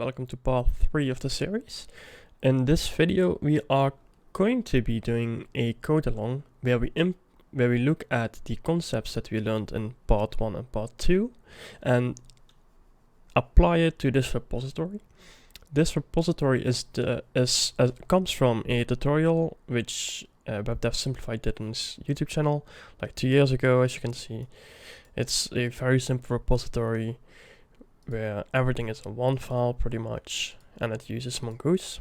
welcome to part 3 of the series. In this video we are going to be doing a code along where we look at the concepts that we learned in part 1 and part 2 and apply it to this repository. This repository comes from a tutorial which webdevsimplified did on his YouTube channel like 2 years ago. As you can see, it's a very simple repository where everything is in one file pretty much, and it uses Mongoose.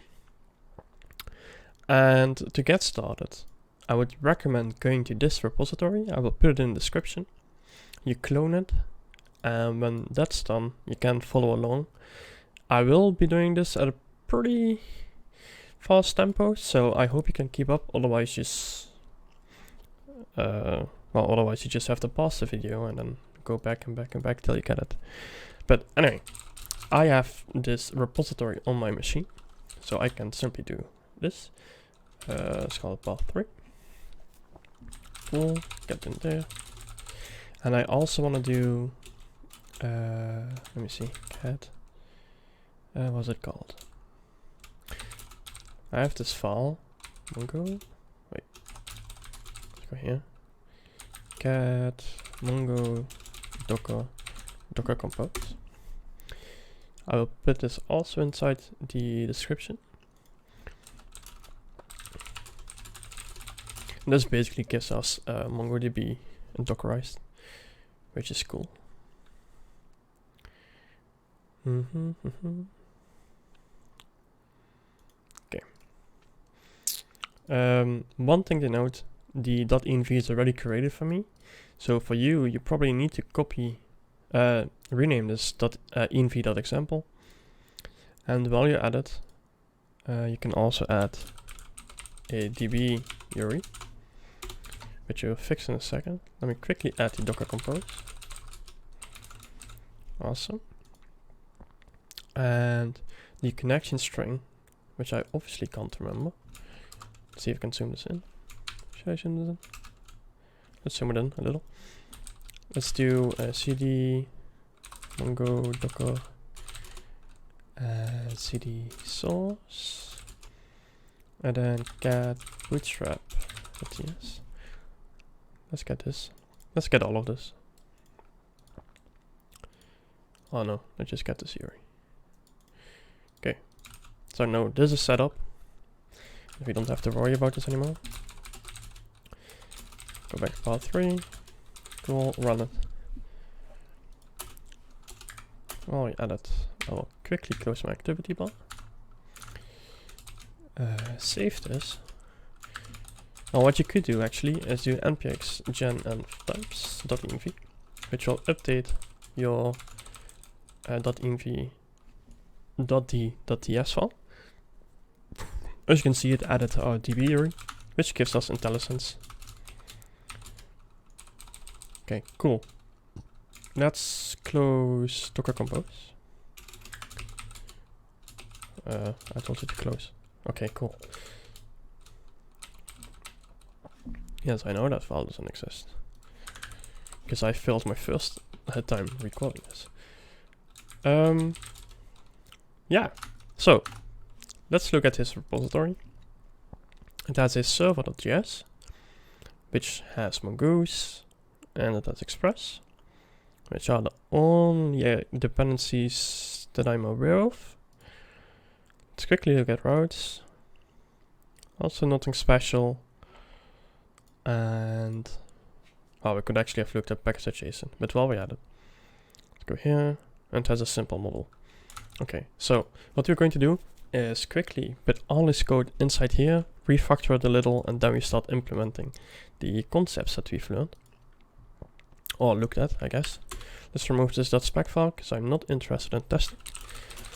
And to get started, I would recommend going to this repository. I will put it in the description. You clone it, and when that's done, you can follow along. I will be doing this at a pretty fast tempo, so I hope you can keep up. Otherwise, otherwise you just have to pause the video and then go back and back and back till you get it. But anyway, I have this repository on my machine, so I can simply do this. Let's call it path 3. Cool, get in there. And I also want to do, let me see, cat. What's it called? I have this file, Mongo. Wait, let's go here. Cat, Mongo, Docker compose. I will put this also inside the description. And this basically gives us MongoDB Dockerized, which is cool. Okay. One thing to note, the .env is already created for me. So for you, you probably need to copy, rename this .env.example. And while you're at it, you can also add a db URI, which you'll fix in a second. Let me quickly add the Docker compose. Awesome. And the connection string, which I obviously can't remember. Let's see if I can zoom this in. Should I zoom this in? Let's zoom it in a little. Let's do cd mongo docker cd source, and then cat bootstrap ts. Let's get this. Let's get all of this. Oh no, let's just get this URI. Okay, so now this is set up. We don't have to worry about this anymore. Go back to part 3. Cool, run it. While we add it, I will quickly close my activity bar. Save this. Now what you could do actually is do npx gen and types.env, which will update your .env.ts file. As you can see, it added our db URI, which gives us IntelliSense. Okay, cool. Let's close Docker compose. I told you to close. Okay, cool. Yes, I know that file doesn't exist, because I failed my first time recording this. Yeah, so let's look at this repository. It has a server.js, which has Mongoose, and it has Express, which are the only dependencies that I'm aware of. Let's quickly look at routes. Also nothing special. And well, we could actually have looked at package.json, but while we're at it, let's go here, and it has a simple model. Okay, so what we're going to do is quickly put all this code inside here, refactor it a little, and then we start implementing the concepts that we've learned. Or looked at, I guess. Let's remove this .spec file, because I'm not interested in testing.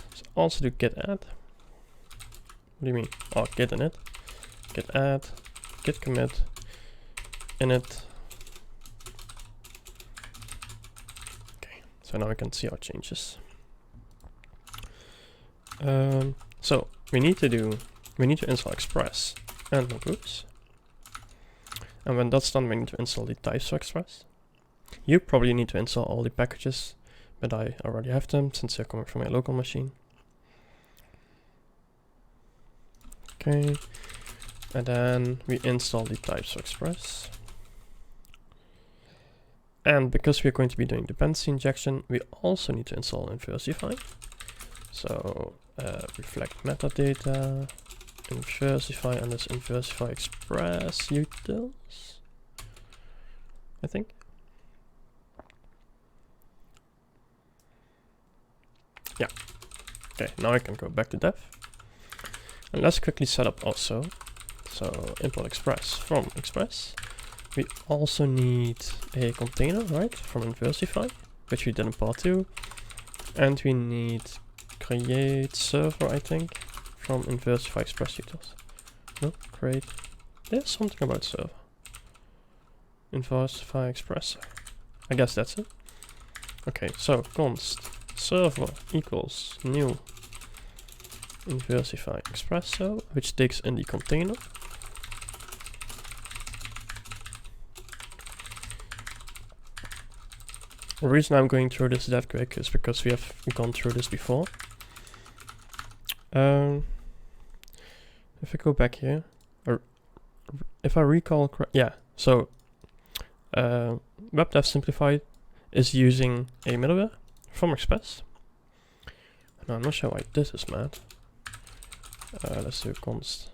Let's also do git add. What do you mean? Oh, git init. Git add, git commit, init. Okay, so now we can see our changes. So we need to install Express and Mongoose. And when that's done, we need to install the types for Express. You probably need to install all the packages, but I already have them since they're coming from my local machine. Okay, and then we install the Typescript Express. And because we're going to be doing dependency injection, we also need to install Inversify. So reflect metadata, Inversify, and this Inversify Express utils, I think. Yeah. Okay, now I can go back to dev. And let's quickly set up also. So import Express from Express. We also need a container, right, from Inversify, which we did in part 2. And we need create server, I think, from Inversify Express utils. No, create. There's something about server. Inversify Express. I guess that's it. Okay, so const server equals new Inversify Express server, which takes in the container. The reason I'm going through this that quick is because we have gone through this before. If I go back here, or if I recall correct, yeah, so webdevsimplified is using a middleware from Express. And I'm not sure why this is mad. Let's do const.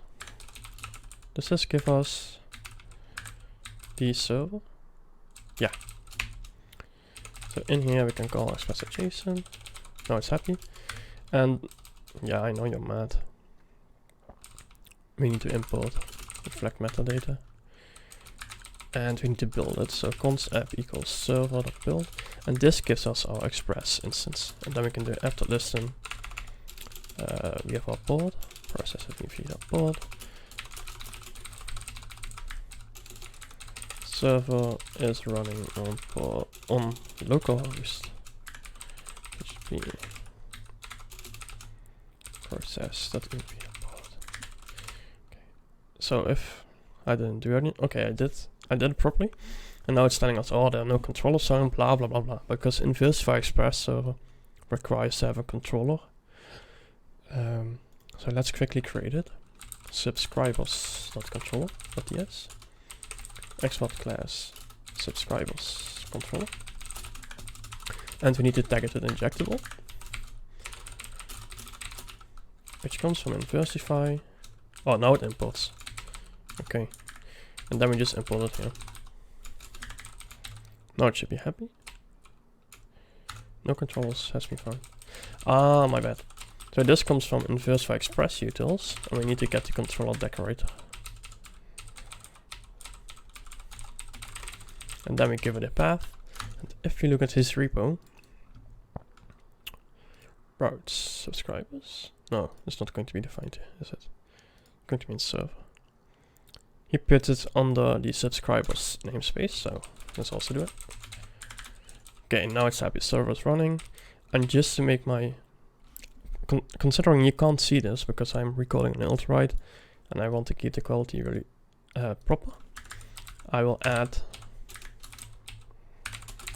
Does this give us the server? Yeah. So in here we can call express.json. Now it's happy. And yeah, I know you're mad. We need to import reflect metadata. And we need to build it. So const app equals server.build. And this gives us our Express instance. And then we can do app.listen. We have our port. Process port. Server is running on localhost. HTTP process.port. Okay. So if I didn't do anything, okay, I did it properly, and now it's telling us, oh, there are no controllers, so blah blah blah blah, because Inversify Express server requires to have a controller. So let's quickly create it. Subscribers.controller.ts. Export class subscribers controller. And we need to tag it with injectable, which comes from Inversify. Oh, now it imports. Okay. And then we just import it here. Now it should be happy. No controls has been found. Ah, my bad. So this comes from Inversify Express utils, and we need to get the controller decorator. And then we give it a path. And if you look at his repo, routes subscribers. No, it's not going to be defined here, is it? It's going to be in server. He puts it under the subscribers namespace, so let's also do it. Okay, now it's happy. Server is running. And just to make my considering you can't see this because I'm recording an ultra-wide and I want to keep the quality really proper, I will add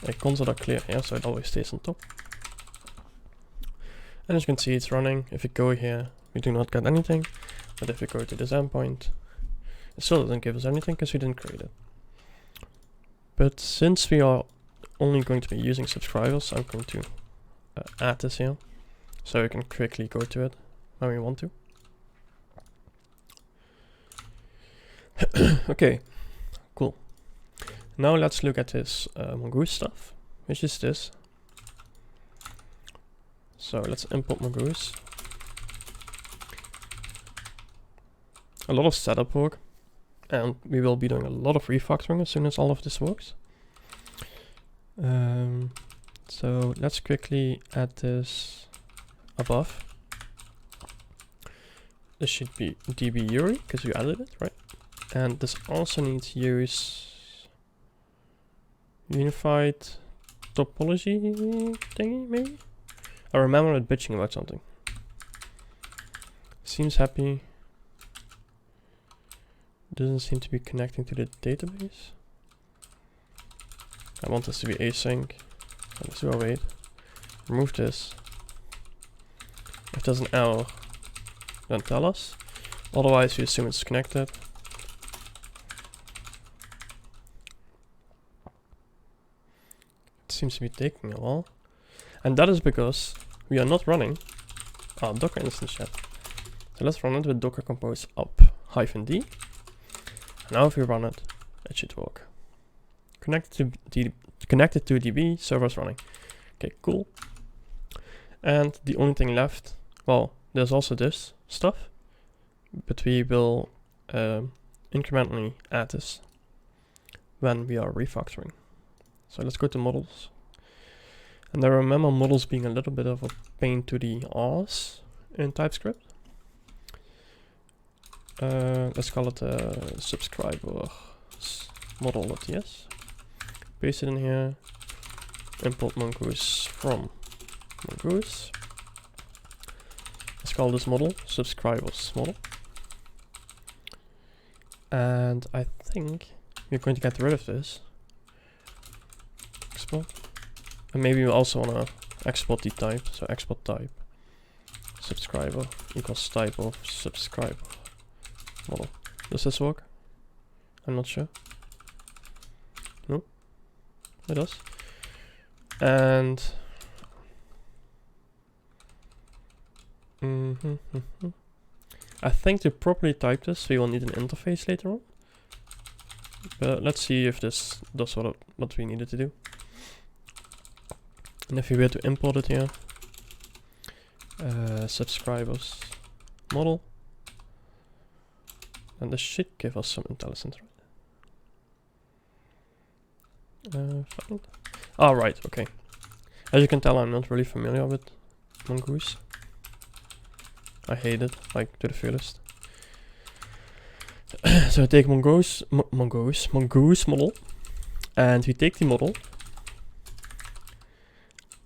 a console.clear here so it always stays on top. And as you can see, it's running. If we go here, we do not get anything, but if we go to this endpoint, it still doesn't give us anything because we didn't create it. But since we are only going to be using subscribers, I'm going to add this here so we can quickly go to it when we want to. Okay, cool. Now let's look at this Mongoose stuff, which is this. So let's import Mongoose. A lot of setup work, and we will be doing a lot of refactoring as soon as all of this works. So let's quickly add this above. This should be db URI because we added it, right? And this also needs use unified topology thingy, maybe? I remember it bitching about something. Seems happy. Doesn't seem to be connecting to the database. I want this to be async. Let's do a wait. Remove this. If there's an error, then tell us. Otherwise, we assume it's connected. It seems to be taking a while. And that is because we are not running our Docker instance yet. So let's run it with docker compose up -d. Now if we run it, it should work. Connected to DB, server's running. Okay, cool. And the only thing left, well, there's also this stuff, but we will incrementally add this when we are refactoring. So let's go to models. And I remember models being a little bit of a pain to the arse in TypeScript. Let's call it subscriber model.ts. Paste it in here. Import mongoose from mongoose. Let's call this model subscribers model. And I think we're going to get rid of this. Export. And maybe we also want to export the type. So export type subscriber equals type of subscriber model. Does this work? I'm not sure. No, it does. And I think to properly type this, we will need an interface later on. But let's see if this does what we needed to do. And if we were to import it here, subscribers model, and this should give us some IntelliSense, right? Fine. Oh, right, okay. As you can tell, I'm not really familiar with Mongoose. I hate it, like to the fullest. So we take Mongoose model, and we take the model,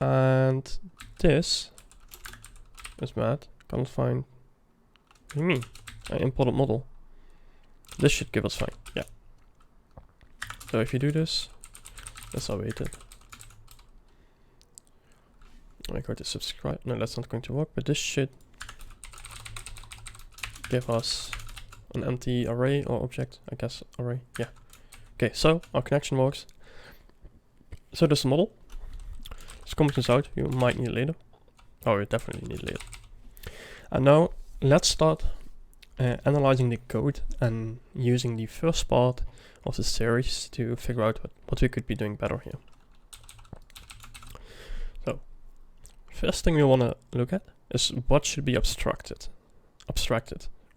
and this is mad. Can't find. What do you mean? I imported model. This should give us fine. Yeah. So if you do this, that's awaited. I go to subscribe. No, that's not going to work. But this should give us an empty array or object. I guess array. Yeah. Okay. So our connection works. So this model. Let's comment this out. You might need it later. Oh, you definitely need it later. And now let's start analyzing the code and using the first part of the series to figure out what we could be doing better here. So first thing we want to look at is what should be abstracted,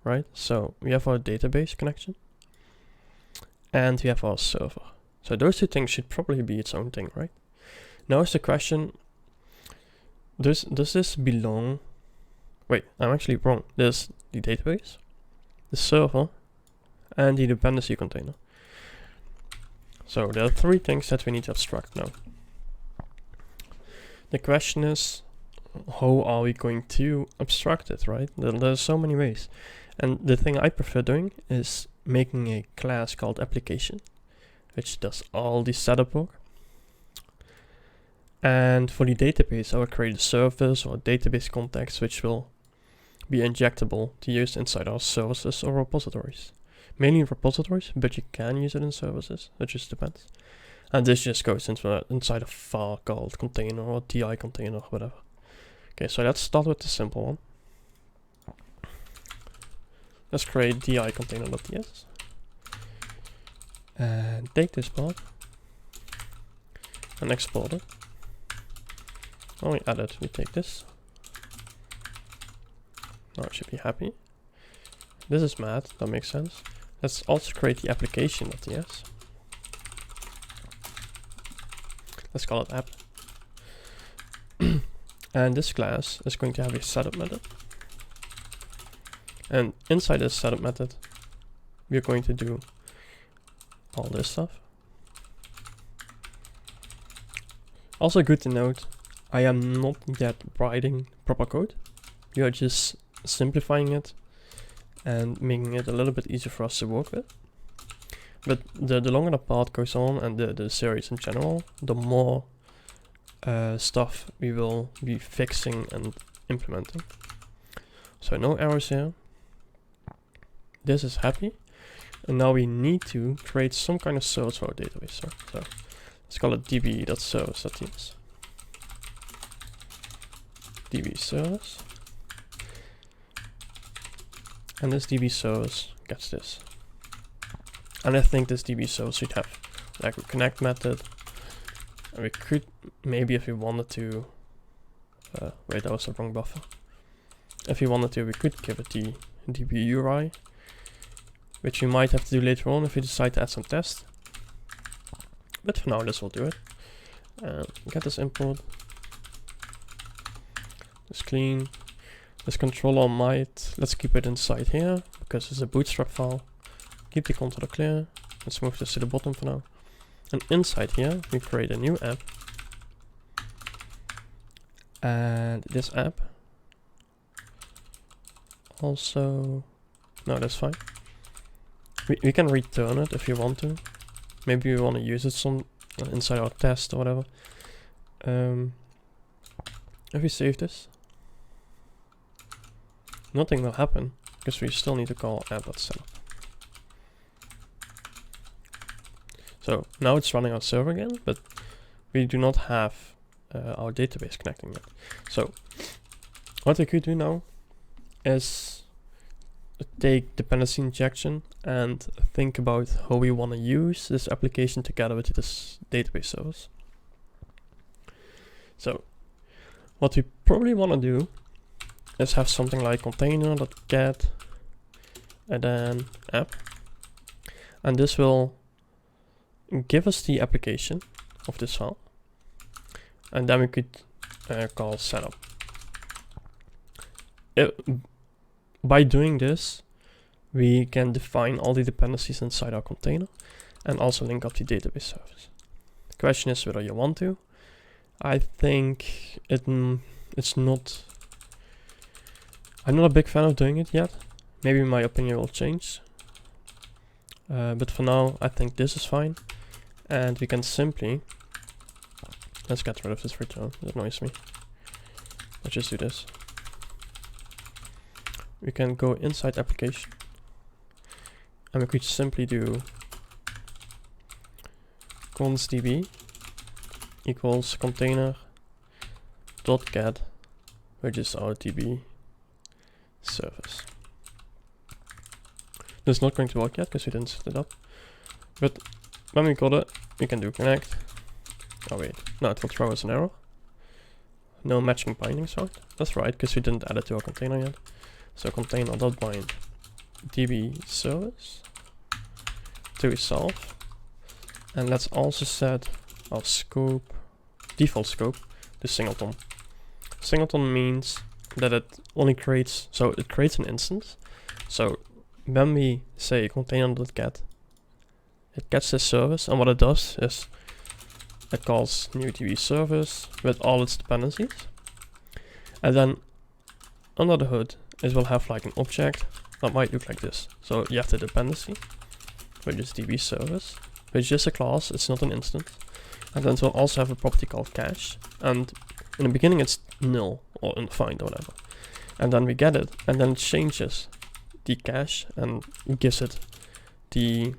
right? So we have our database connection and we have our server. So those two things should probably be its own thing, right? Now is the question, does this belong? Wait, I'm actually wrong. There's the database, the server, and the dependency container. So there are three things that we need to abstract now. The question is, how are we going to abstract it, right? There's so many ways. And the thing I prefer doing is making a class called application, which does all the setup work. And for the database, I will create a service or a database context, which will be injectable to use inside our services or repositories. Mainly repositories, but you can use it in services. It just depends. And this just goes inside a file called container or DI container or whatever. Okay, so let's start with the simple one. Let's create DI container.ts. And take this part and export it. When we add it, we take this. Now it should be happy. This is mad, that makes sense. Let's also create the application.ts. Let's call it app. And this class is going to have a setup method. And inside this setup method, we're going to do all this stuff. Also good to note, I am not yet writing proper code. We are just simplifying it and making it a little bit easier for us to work with. But the longer the part goes on and the series in general, the more stuff we will be fixing and implementing. So no errors here. this is happy. And now we need to create some kind of service for our database. So let's call it db.service.ts. db service. And this db service gets this. And I think this db service should have like a connect method. And we could maybe, if we wanted to, wait, that was the wrong buffer. If we wanted to, we could give it the db URI, which we might have to do later on if we decide to add some tests. But for now, this will do it. Get this import. This clean. This controller might, let's keep it inside here because it's a bootstrap file. Keep the controller clear. Let's move this to the bottom for now. And inside here, we create a new app. And this app also, no, that's fine. We can return it if you want to. Maybe we want to use it some inside our test or whatever. If we save this, nothing will happen because we still need to call app.setup. So now it's running our server again, but we do not have our database connecting yet. So what we could do now is take dependency injection and think about how we want to use this application together with this database service. So what we probably want to do is have something like container.get and then app, and this will give us the application of this file, and then we could call setup. By doing this, we can define all the dependencies inside our container and also link up the database service. The question is whether you want to. I think it's not. I'm not a big fan of doing it yet. Maybe my opinion will change. But for now, I think this is fine. And we can simply, let's get rid of this return, it annoys me. Let's just do this. We can go inside application. And we could simply do const.db equals container.get, which is our DB service. This is not going to work yet because we didn't set it up. But when we got it, we can do connect. Oh wait, no, it will throw us an error. No matching bindings, right? That's right, because we didn't add it to our container yet. So container.bind DB service to resolve. And let's also set our scope, default scope, to singleton. Singleton means that it only creates, so it creates an instance. So when we say container.get, it gets this service, and what it does is it calls new DB service with all its dependencies. And then under the hood, it will have like an object that might look like this. So you have the dependency, which is DB service, which is just a class, it's not an instance. And then it will also have a property called cache. And in the beginning it's null or undefined or whatever. And then we get it, and then it changes the cache and gives it the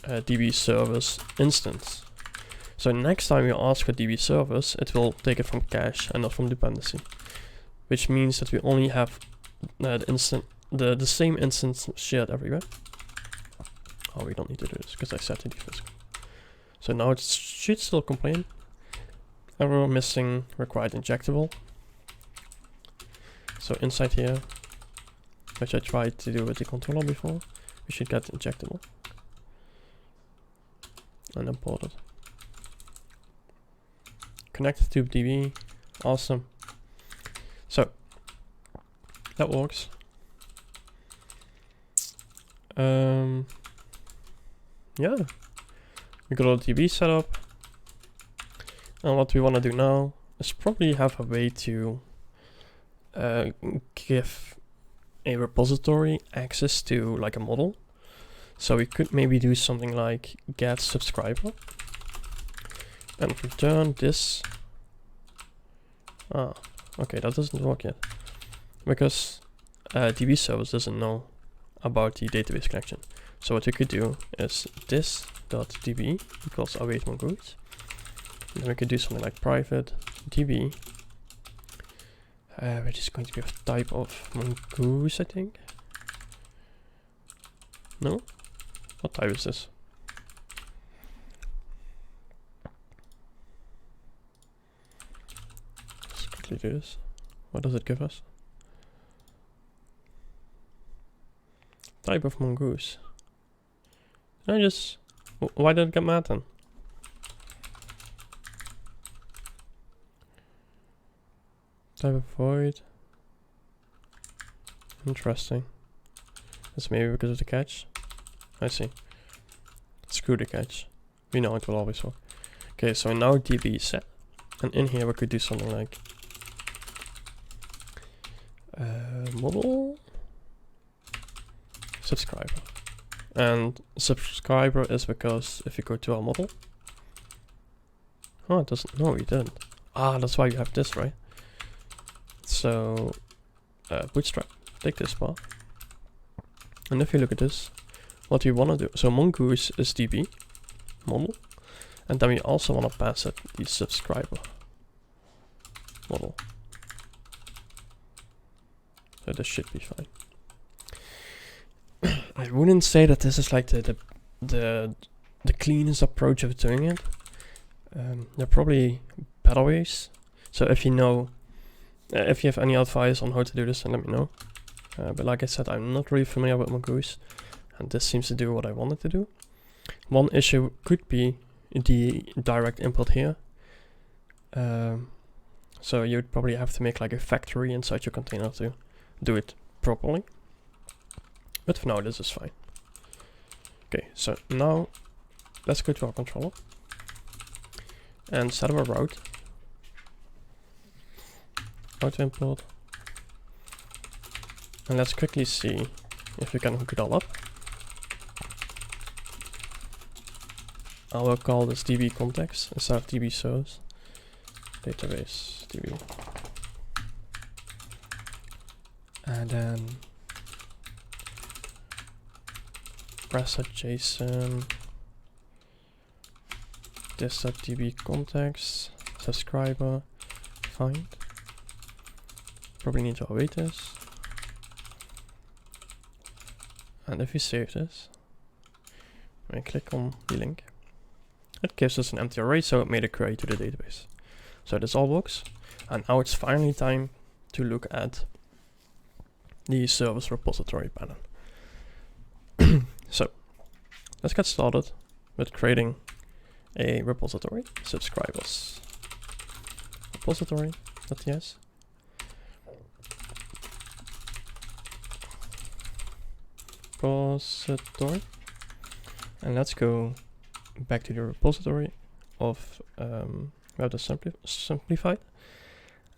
DB service instance. So next time you ask for DB service, it will take it from cache and not from dependency, which means that we only have the same instance shared everywhere. Oh, we don't need to do this because I set the default. So now it should still complain. Error missing required injectable. So inside here, which I tried to do with the controller before, we should get injectable and import it. Connect to DB, awesome. So that works. Yeah, we got our DB set up, and what we want to do now is probably have a way to give a repository access to like a model. So we could maybe do something like get subscriber and return this. Ah, okay, that doesn't work yet because DB service doesn't know about the database connection. So what we could do is this.db equals await mongoose. Then we could do something like private db, which is going to be of type of mongoose, I think. No? What type is this? Let's quickly do this. What does it give us? Type of mongoose. I just... Why did it get mad then? Type of void. Interesting. That's maybe because of the catch. I see. Screw the catch. We know it will always work. Okay, so now db is set. And in here we could do something like model subscriber. And subscriber is because if you go to our model. Oh, it doesn't. No, we didn't. Ah, that's why you have this, right? So bootstrap, take this part. And if you look at this, what we want to do, so mongoose is db model, and then we also want to pass it the subscriber model. So this should be fine. I wouldn't say that this is like the cleanest approach of doing it. There are probably better ways. So if you know, if you have any advice on how to do this, then let me know. But like I said, I'm not really familiar with mongoose, and this seems to do what I wanted to do. One issue could be the direct input here. So you'd probably have to make like a factory inside your container to do it properly. But for now, this is fine. Okay, so now let's go to our controller and set up a route. Auto import. And let's quickly see if we can hook it all up. I will call this db context instead of db source. Database db. And then press.json, this.db context, subscriber, find. Probably need to await this. And if we save this, and click on the link, it gives us an empty array, so it made a query to the database. So this all works. And now it's finally time to look at the service repository pattern. So let's get started with creating a repository, subscribers repository.ts. Repository, and let's go back to the repository of webdevsimplified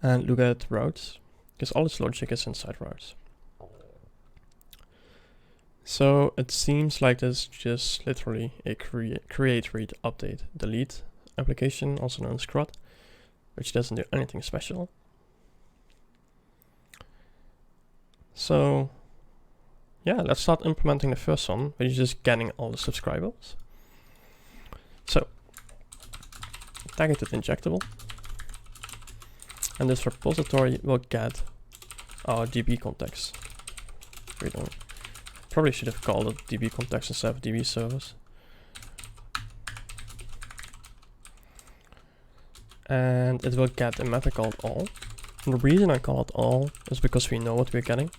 and look at routes, because all its logic is inside routes. So it seems like this is just literally a create, read, update, delete application, also known as CRUD, which doesn't do anything special. So yeah, let's start implementing the first one, which is just getting all the subscribers. So tag it with injectable, and this repository will get our db context. Read only. Probably should have called it db context instead of db service. And it will get a method called all. And the reason I call it all is because we know what we're getting.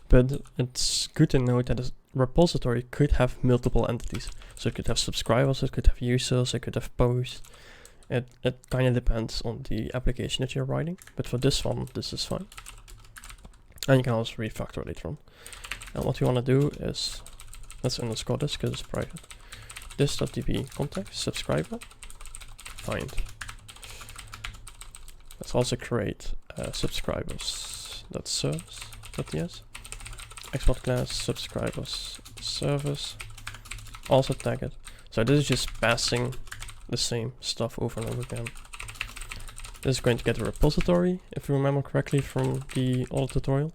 But it's good to note that a repository could have multiple entities. So it could have subscribers, it could have users, it could have posts. It kind of depends on the application that you're writing. But for this one, this is fine. And you can also refactor later on. And what we want to do is, let's underscore this because it's private. This.db context subscriber find. Let's also create subscribers.service.ts. Export class subscribers service. Also tag it. So this is just passing the same stuff over and over again. This is going to get a repository, if you remember correctly from the other tutorial.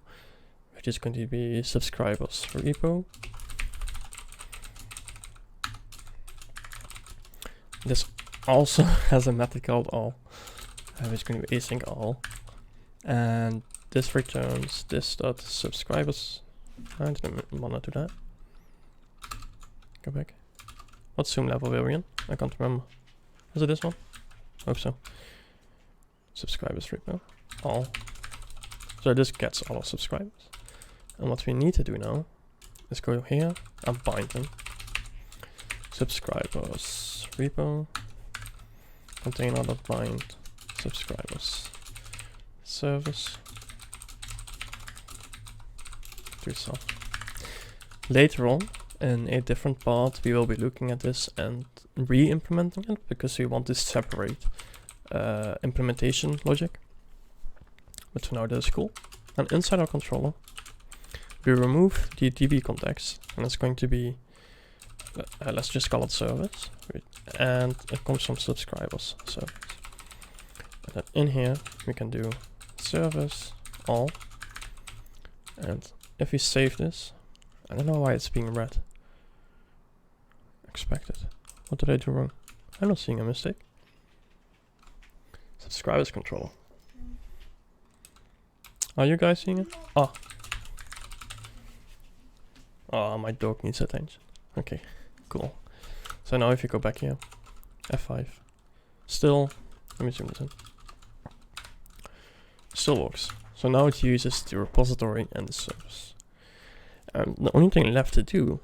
which is going to be subscribers repo. This also has a method called all, which is going to be async all, and this returns this dot subscribers. I didn't want to do that. Go back. What zoom level were we in? I can't remember. Was it this one? Hope so. Subscribers repo all. So this gets all our subscribers. And what we need to do now is go here and bind them. Subscribers repo container.bind subscribers service to self. Later on in a different part we will be looking at this and re-implementing it because we want to separate implementation logic. But for now that is cool. And inside our controller we remove the DB context, and it's going to be let's just call it service, and it comes from subscribers service. And then in here we can do service all, and if we save this, I don't know why it's being read. Expected. What did I do wrong? I'm not seeing a mistake. Subscribers controller. Are you guys seeing it? Oh. Oh, my dog needs attention. Okay, cool. So now if you go back here, F5, still, let me zoom this in. Still works. So now it uses the repository and the service. And the only thing left to do,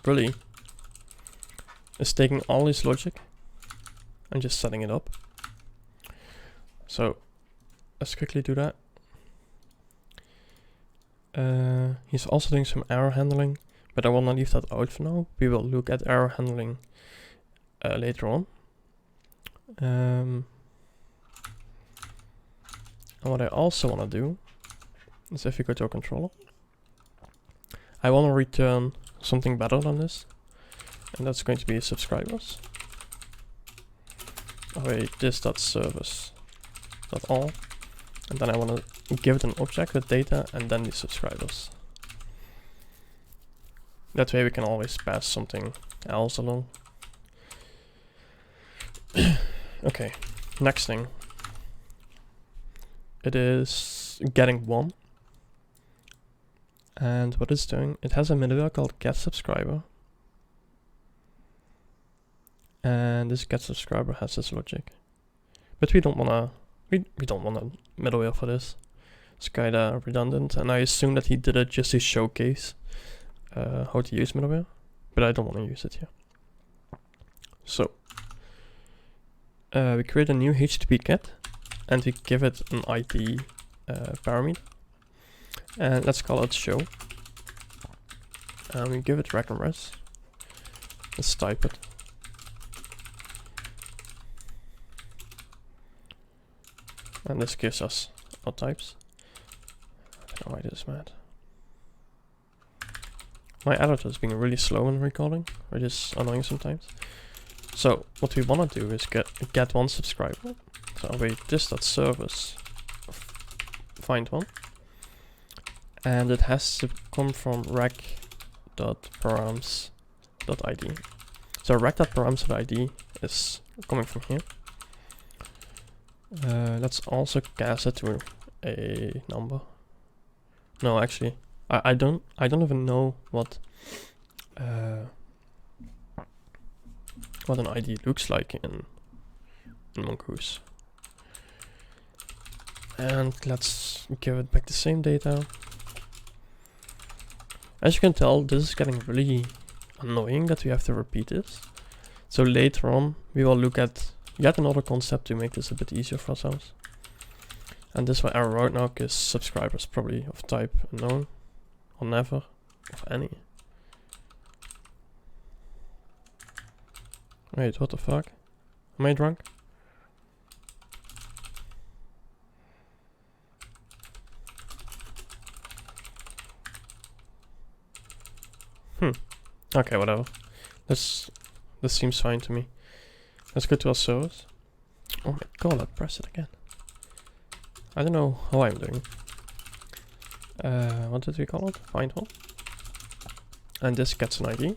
really, is taking all this logic and just setting it up. So let's quickly do that. He's also doing some error handling, but I will not leave that out for now. We will look at error handling later on. And what I also want to do is, if you go to our controller, I want to return something better than this, and that's going to be subscribers. Wait, this.service.all, and then I want to give it an object with data and then the subscribers. That way we can always pass something else along. Okay, next thing. It is getting one. And what it's doing, it has a middleware called getSubscriber. And this getSubscriber has this logic. But we don't wanna we don't want a middleware for this. It's kinda redundant, and I assume that he did it just to showcase how to use middleware, but I don't want to use it here. So we create a new HTTP get, and we give it an ID parameter, and let's call it show. And we give it rec and res. Let's type it. And this gives us our types. I don't know why this is mad. My editor is being really slow in recording, which is annoying sometimes. So what we want to do is get one subscriber. So I'll wait this.service find one, and it has to come from rec.params.id. So rec.params.id is coming from here. Let's also cast it to a number. No, actually, I don't even know what an ID looks like in Mongoose. And let's give it back the same data. As you can tell, this is getting really annoying that we have to repeat this. So later on, we will look at yet another concept to make this a bit easier for ourselves. And this one error right now because subscribers probably of type unknown or never of any. Wait, what the fuck? Am I drunk? Okay, whatever. This seems fine to me. Let's go to our service. Oh my god, I pressed it again. I don't know how I'm doing. what did we call it? Find one. And this gets an ID,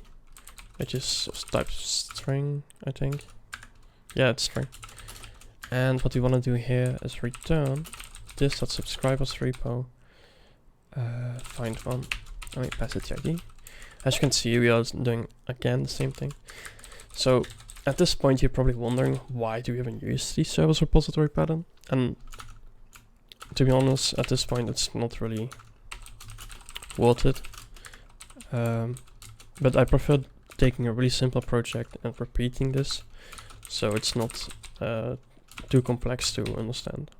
which is type string, I think. Yeah, it's string. And what we want to do here is return this.subscribers repo. Find one. Let me pass it the ID. As you can see, we are doing again the same thing. So at this point, you're probably wondering, why do we even use the service repository pattern? And to be honest, at this point, it's not really worth it. But I prefer taking a really simple project and repeating this, so it's not too complex to understand.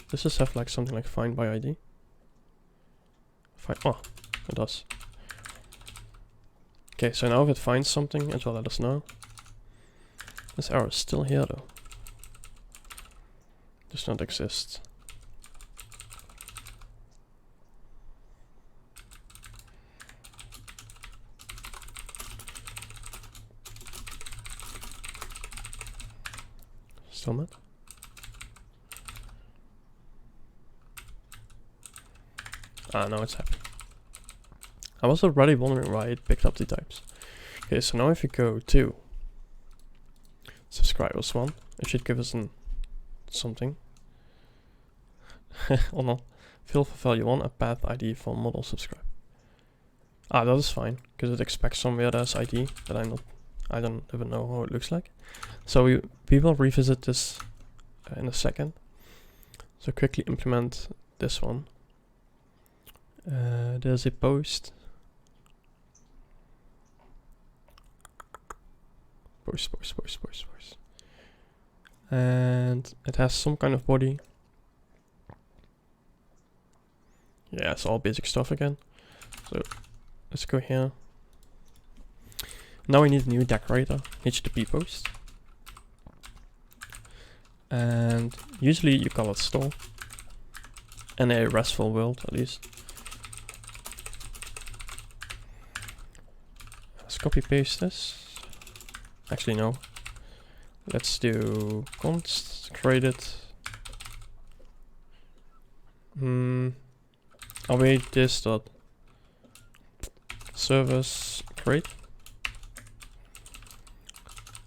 Does this have like something like find by ID? Oh, it does. Okay, so now if it finds something, it will let us know. This error is still here though. Does not exist. Still not? Ah, now it's happy. I was already wondering why it picked up the types. Okay, so now if you go to subscribers one, it should give us something. Or not. Fill for value 1 a path ID for model subscribe. Ah, that is fine, because it expects some weird ass ID that I don't even know how it looks like. So we will revisit this in a second. So quickly implement this one. There's a post. Post. And it has some kind of body. Yeah, it's all basic stuff again. So let's go here. Now we need a new decorator, HTTP post. And usually you call it store. In a RESTful world at least. Let's copy paste this. Actually no. Let's do const create it. Await this dot service create.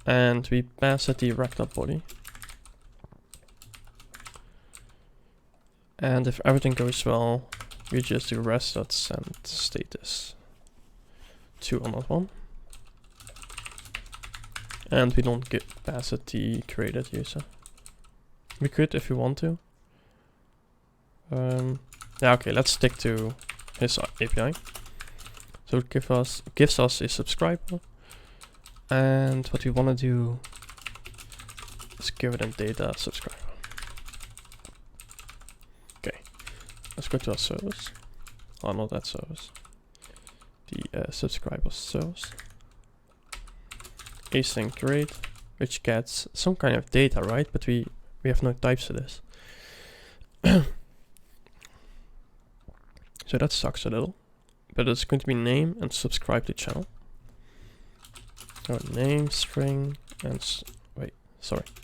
And we pass it the rect body. And if everything goes well, we just do rest.send status to on that one. And we don't pass it the created user. We could if we want to. Yeah, okay, let's stick to his API. So it gives us a subscriber. And what we want to do is give it a data subscriber. Okay, let's go to our service. Oh, not that service. The subscriber service. Async create, which gets some kind of data, right? But we have no types to this. So that sucks a little. But it's going to be name and subscribe to channel. So name string and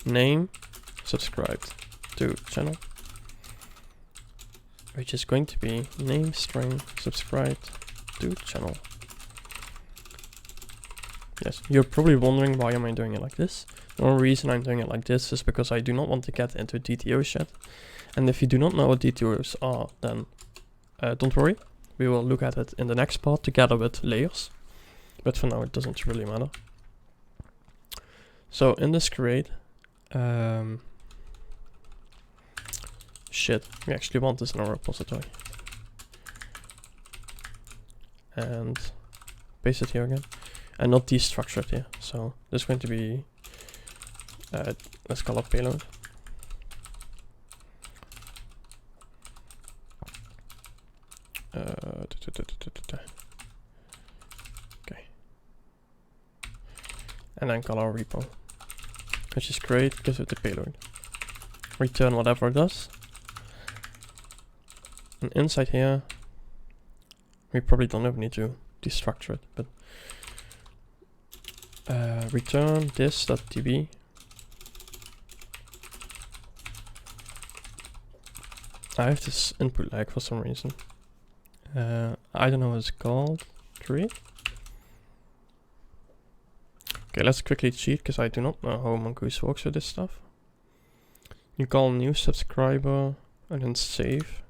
name subscribed to channel, which is going to be name string subscribed to channel. Yes, you're probably wondering why am I doing it like this. The only reason I'm doing it like this is because I do not want to get into DTOs yet. And if you do not know what DTOs are, then don't worry. We will look at it in the next part together with layers. But for now it doesn't really matter. So in this create, shit, we actually want this in our repository. And paste it here again. And not destructured here. So this is going to be, let's call it payload. Okay. And then call our repo, which is great because of the payload. Return whatever it does. And inside here, we probably don't even need to destructure it, but return this.db I have this input lag for some reason. I don't know what it's called. Create. Okay, let's quickly cheat because I do not know how Mongoose works with this stuff. You call new subscriber and then save.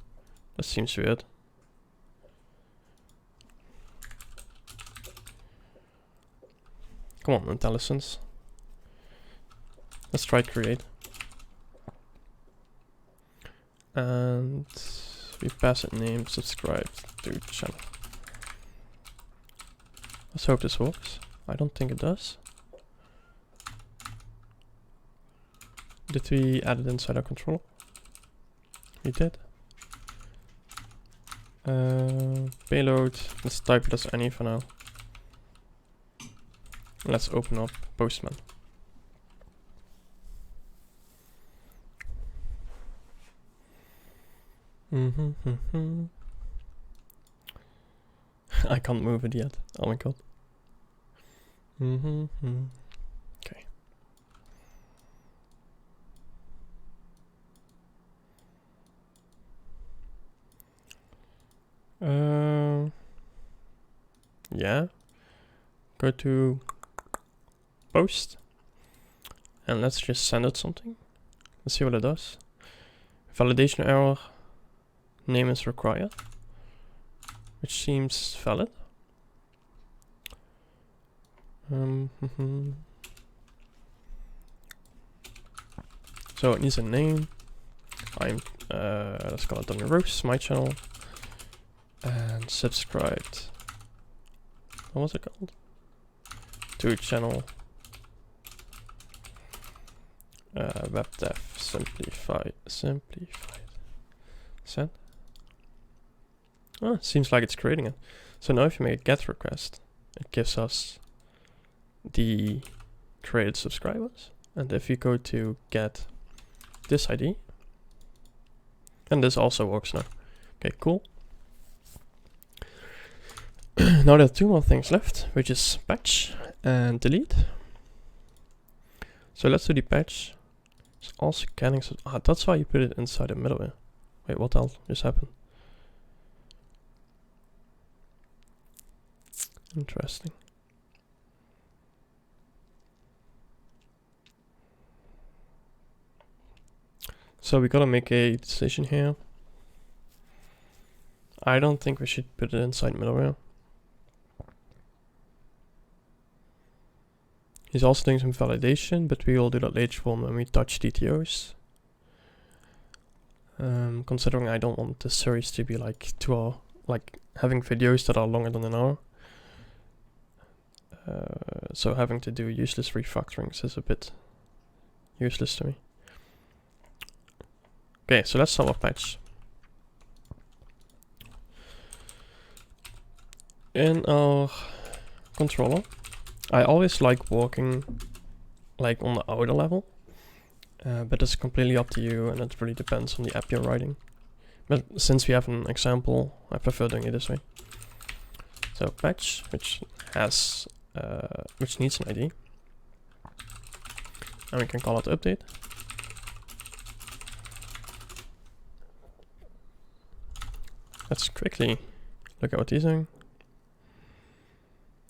That seems weird. Come on, IntelliSense. Let's try create. And we pass it name subscribed to channel. Let's hope this works. I don't think it does. Did we add it inside our controller? We did. Payload, let's type it as any for now. Let's open up Postman. I can't move it yet. Oh my god. Okay. Yeah. Go to post. And let's just send it something. Let's see what it does. Validation error. Name is required. Which seems valid. So it needs a name. Let's call it on the roast, my channel. And subscribed. What was it called? To channel. Webdevsimplified. Send. Oh, seems like it's creating it. So now if you make a GET request, it gives us the created subscribers. And if you go to get this ID, and this also works now. Okay, cool. Now there are two more things left, which is patch and delete. So let's do the patch. It's also scanning. So that's why you put it inside the middleware. Wait, what else just happened? Interesting. So we gotta make a decision here. I don't think we should put it inside middleware. He's also doing some validation, but we will do that later on when we touch DTOs. Considering I don't want the series to be like 2 hours, like having videos that are longer than an hour. So having to do useless refactorings is a bit useless to me. Okay, so let's start our patch. In our controller, I always like working like on the outer level, but it's completely up to you and it really depends on the app you're writing. But since we have an example, I prefer doing it this way. So patch, which has which needs an ID, and we can call it update. Let's quickly look at what he's doing.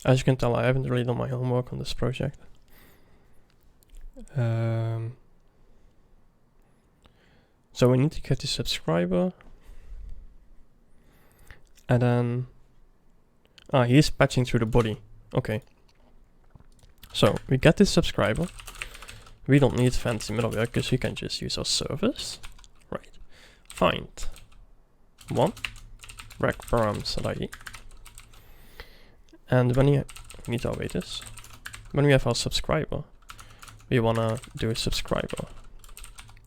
As you can tell, I haven't really done my homework on this project. So we need to get the subscriber, and then he's patching through the body. Okay. So we get this subscriber. We don't need fancy middleware because we can just use our service. Right. Find one rec params.ie. And when you need to wait this, when we have our subscriber, we wanna do a subscriber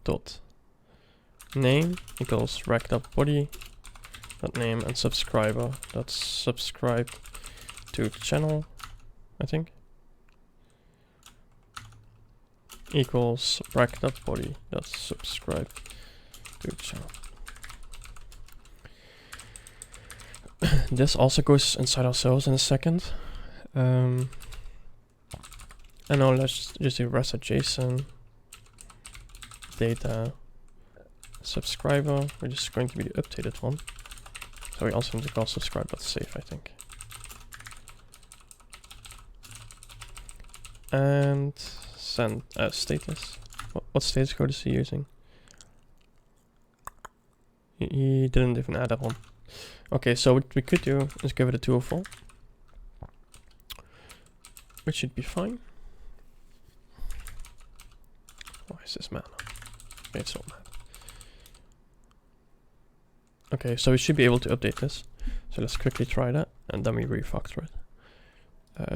dot name equals rec.body dot name and subscriber dot subscribe to channel, I think, equals rec.body dot subscribe to channel. This also goes inside ourselves in a second. And now let's just do rest.json data subscriber, which is going to be the updated one. So we also need to call subscribe.save, I think. And send status. What status code is he using? He didn't even add that one. Okay, so what we could do is give it a 204, which should be fine. Why is this mad? Okay, it's not mad. Okay, so we should be able to update this. So let's quickly try that, and then we refactor it.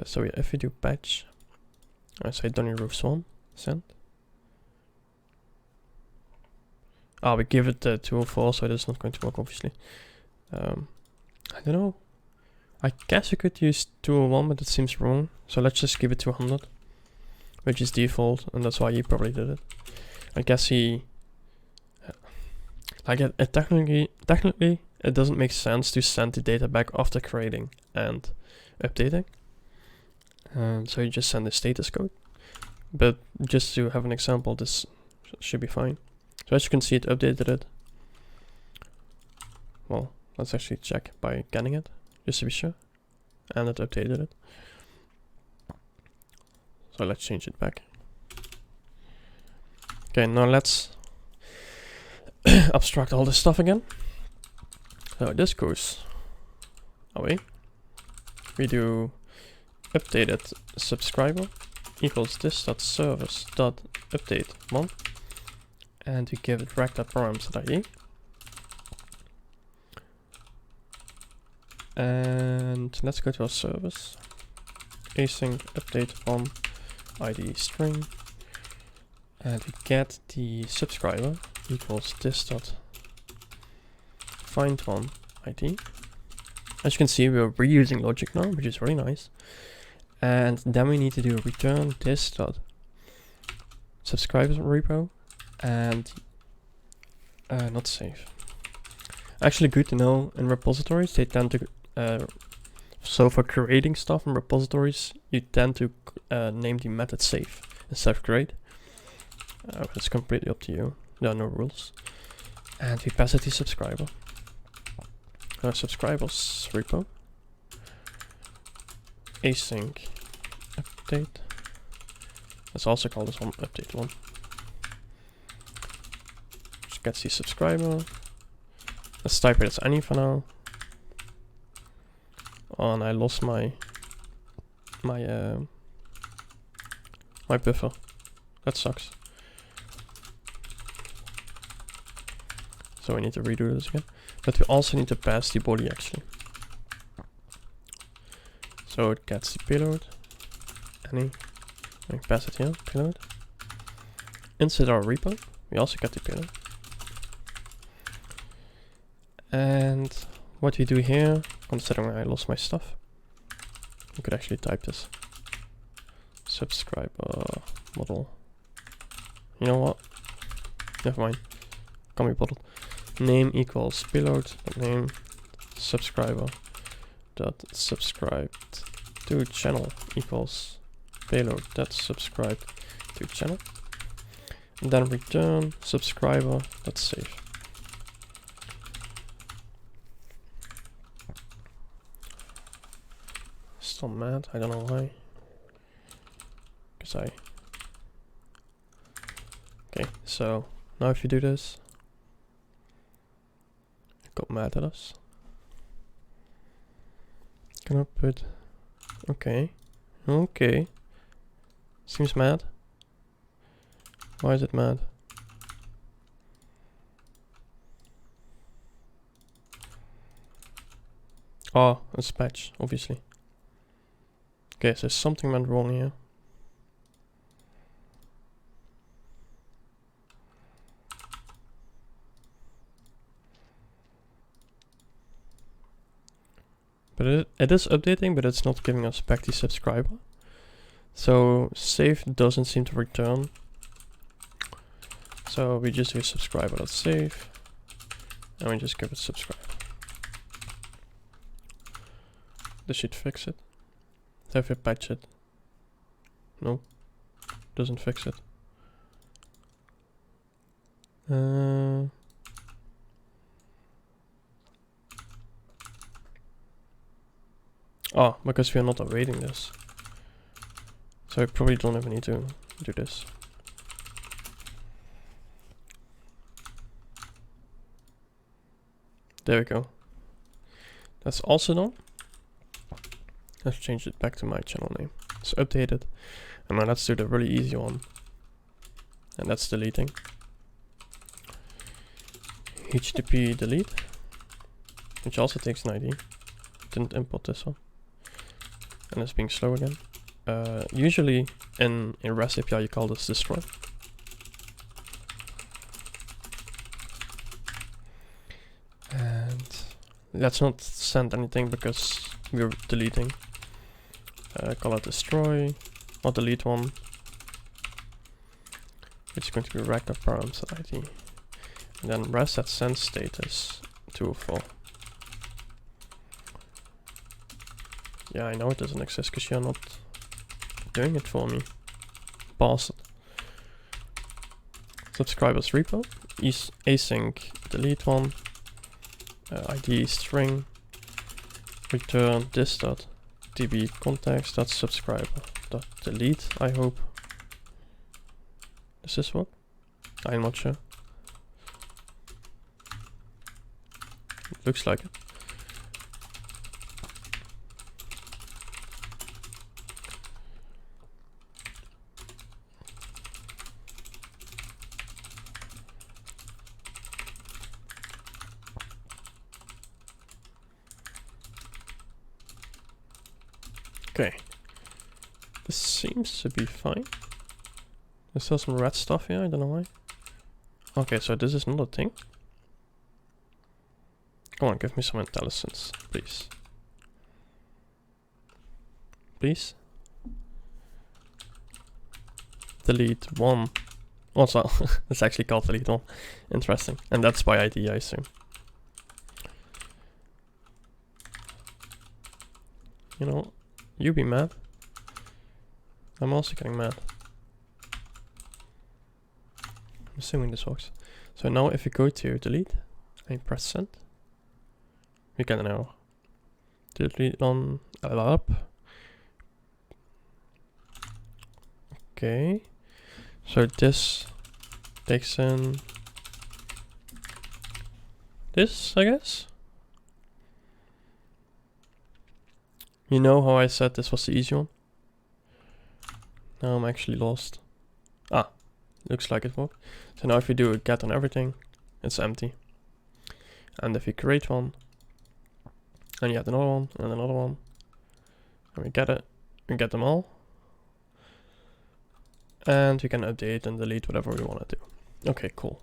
So if we do patch, I say Donny Roofs 1, send. We give it the 204, so that's not going to work, obviously. I don't know. I guess you could use 201, but it seems wrong. So let's just give it 200, which is default, and that's why he probably did it. I guess he... like it technically it doesn't make sense to send the data back after creating and updating. So you just send the status code. But just to have an example, this should be fine. So as you can see, it updated it. Well, let's actually check by getting it, just to be sure. And it updated it. So let's change it back. Okay, now let's abstract all this stuff again. So this goes away. We do updated subscriber equals this.service.update one, and we give it rect.params.id. And let's go to our service. Async update one ID string, and we get the subscriber equals this.find one ID. As you can see, we're reusing logic now, which is really nice. And then we need to do return this.subscriber repo and not save. Actually, good to know, in repositories they tend to so for creating stuff in repositories you tend to name the method save instead of create. But it's completely up to you. There are no rules. And we pass it to subscriber. Subscribers repo. Async update. Let's also call this one update one. Just gets the subscriber. Let's type it as any for now. Oh, and I lost my buffer. That sucks. So we need to redo this again. But we also need to pass the body actually. So it gets the payload. Any. We pass it here, payload. Inside our repo, we also get the payload. And what we do here, considering I lost my stuff, we could actually type this. Subscriber model. You know what? Never mind. Can't be bottled. Name equals payload name subscriber dot subscribed to channel equals payload that subscribed to channel, and then return subscriber dot save. Still mad, I don't know why. Okay, so now if you do this, it got mad at us. Can I put okay. Seems mad. Why is it mad? Oh, it's patch, obviously. Okay, so something went wrong here. But it is updating, but it's not giving us back the subscriber. So save doesn't seem to return. So we just do subscriber.save and we just give it subscribe. This should fix it. Have we patch it? No, doesn't fix it. Oh, because we are not awaiting this. So I probably don't even need to do this. There we go. That's also done. Let's change it back to my channel name. It's updated. And now let's do the really easy one. And that's deleting. HTTP delete. Which also takes an ID. Didn't import this one. And it's being slow again. Usually in a REST API you call this destroy. And let's not send anything because we're deleting. Call it destroy or delete one. Which is going to be record params ID. And then REST at send status 204. Yeah, I know it doesn't exist because you're not doing it for me. Pause it. Subscribers repo. Async delete one. ID string. Return this dot db context dot subscriber dot delete. I hope. Is this one? I'm not sure. Looks like it. Okay, this seems to be fine. There's still some red stuff here, I don't know why. Okay, so this is not a thing. Come on, give me some intelligence, please. Please. Delete one. Also, it's actually called delete one. Interesting. And that's by ID, I assume. You know, you be mad. I'm also getting mad. I'm assuming this works. So now if you go to delete and press send, we get an error. Delete on up. Okay. So this takes in this, I guess. You know how I said this was the easy one? Now I'm actually lost. Ah, looks like it worked. So now if you do a get on everything, it's empty. And if you create one, and you add another one, and another one, and we get it, we get them all. And we can update and delete whatever we want to do. Okay, cool.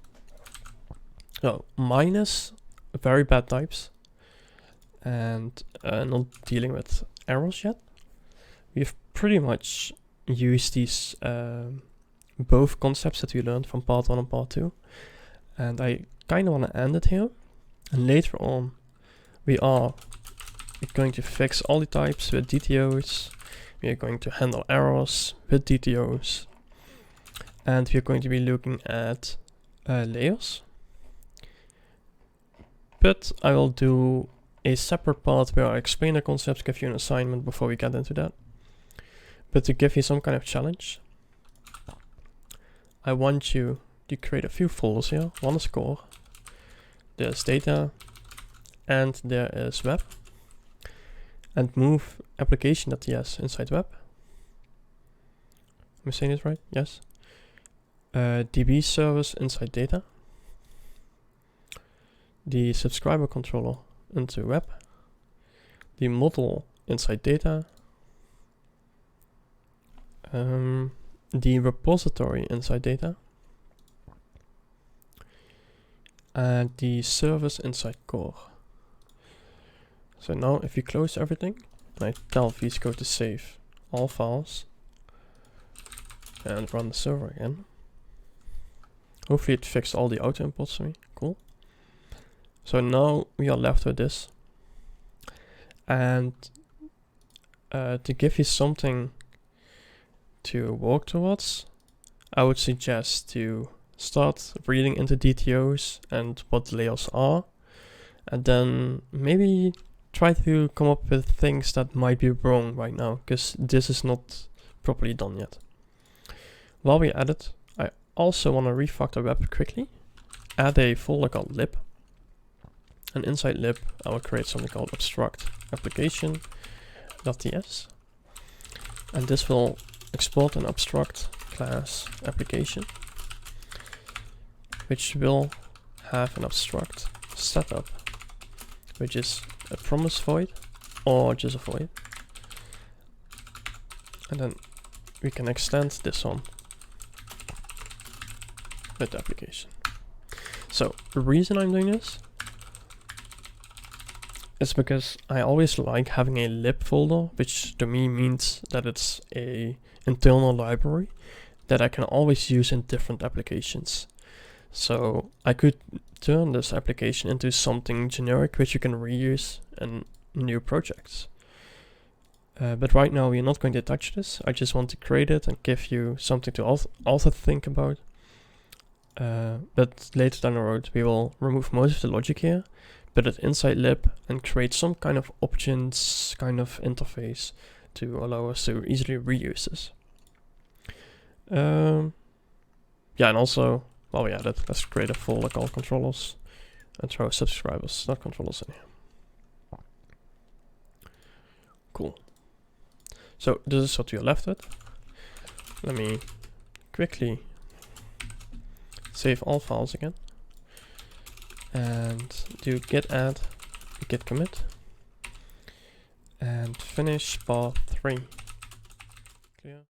So, minus very bad types, and not dealing with errors yet. We've pretty much used these both concepts that we learned from part 1 and part 2. And I kind of want to end it here. And later on, we are going to fix all the types with DTOs. We are going to handle errors with DTOs. And we are going to be looking at layers. But I will do a separate part where I explain the concepts, give you an assignment before we get into that. But to give you some kind of challenge, I want you to create a few folders here. One is core, there's data, and there is web. And move application.ts inside web. Am I saying it right? Yes. DB service inside data. The subscriber controller into web. The model inside data. The repository inside data. And the service inside core. So now if you close everything, and I tell vscode to save all files and run the server again. Hopefully it fixed all the auto imports for me. Cool. So now we are left with this. And to give you something to work towards, I would suggest to start reading into DTOs and what layers are. And then maybe try to come up with things that might be wrong right now, because this is not properly done yet. While we add it, I also want to refactor web quickly. Add a folder called lib. And inside lib, I will create something called abstract application.ts. And this will export an abstract class application, which will have an abstract setup, which is a promise void or just a void. And then we can extend this on with the application. So the reason I'm doing this is because I always like having a lib folder, which to me means that it's a internal library that I can always use in different applications. So I could turn this application into something generic which you can reuse in new projects. But right now we're not going to touch this. I just want to create it and give you something to also think about. But later down the road we will remove most of the logic here, put it inside lib and create some kind of options kind of interface to allow us to easily reuse this. Yeah, and also while we add it, let's create a folder called controllers and throw subscribers, not controllers, in here. Cool. So this is what you're left with. Let me quickly save all files again and do git add, git commit, and finish part 3. Clear.